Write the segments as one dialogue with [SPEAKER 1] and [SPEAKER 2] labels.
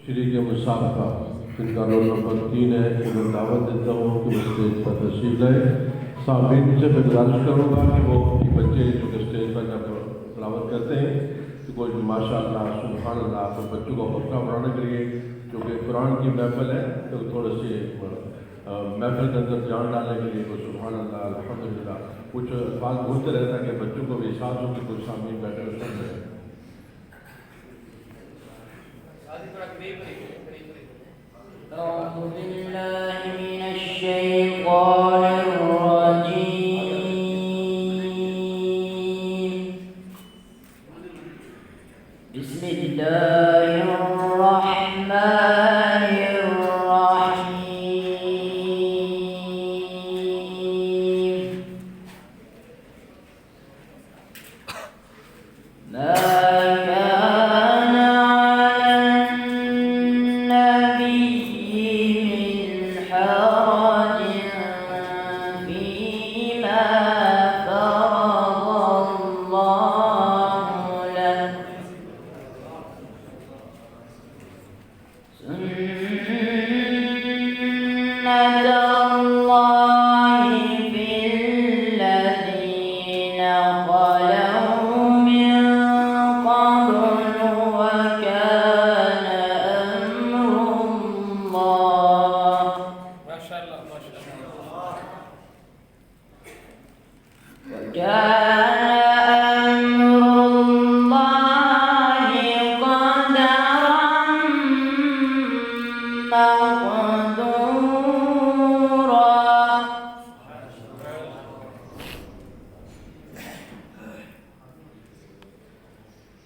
[SPEAKER 1] शरीक मुसाफा जिनका रोल नंबर 3 है, उन्हें दावत देता हूँ कि वो स्टेज पर तशरीफ लाए। सामने से मैं गुजारिश करूँगा कि वो अपने बच्चे जो कि स्टेज पर जब तिलावत करते हैं तो कोई माशाअल्लाह सुभान अल्लाह अपने बच्चों को हौसला बढ़ाने के लिए, क्योंकि कुरान की महफिल है तो थोड़े से महफिल के अंदर जान डालने के लिए कोई सुभान अल्लाह अल्हम्दुलिल्लाह कुछ बात बोलते रहता है कि बच्चों को भी एहसास हो कि कुछ सामने बैठे सुन रहे हैं।
[SPEAKER 2] أعوذ بالله من الشيطان الرجيم. بسم الله الرحمن الرحيم. ما كان على النبي حرج فيما فرض الله له. سنة الله في الذين خلوا من قبل وكان أمر الله. وكان أمر الله قدرا مقدورا.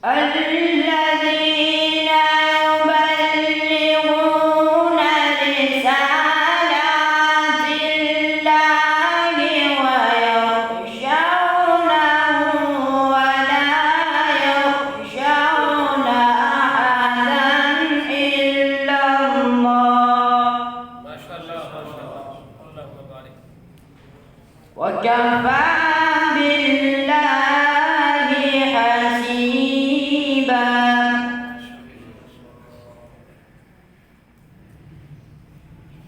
[SPEAKER 2] الذين يبلغون رسالات الله ويخشونه ولا يخشون أحدا إلا الله.
[SPEAKER 3] ما شاء الله ما شاء الله اللهم بارك.
[SPEAKER 2] وكفى بالله حسيبا.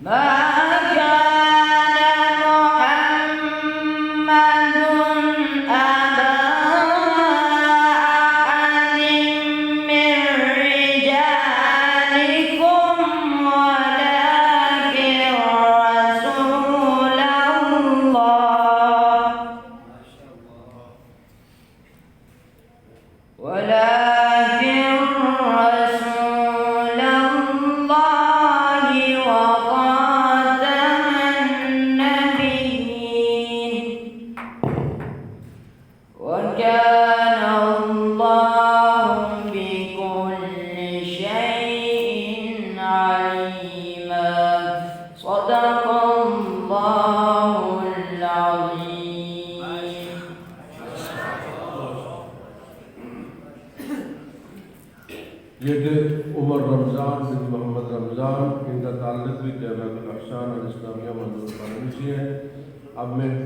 [SPEAKER 2] ما كان محمد أبا أحد من رجالكم ولكن رسول الله وخاتم النبيين. وكان الله بكل شيء عليما. صدق الله العظيم.
[SPEAKER 1] ये थे उमर रमज़ान बिन मोहम्मद रमज़ान, इनका ताल्लुक भी जमात अल अहसान अल इस्लामिया मंजूर से है। अब मैं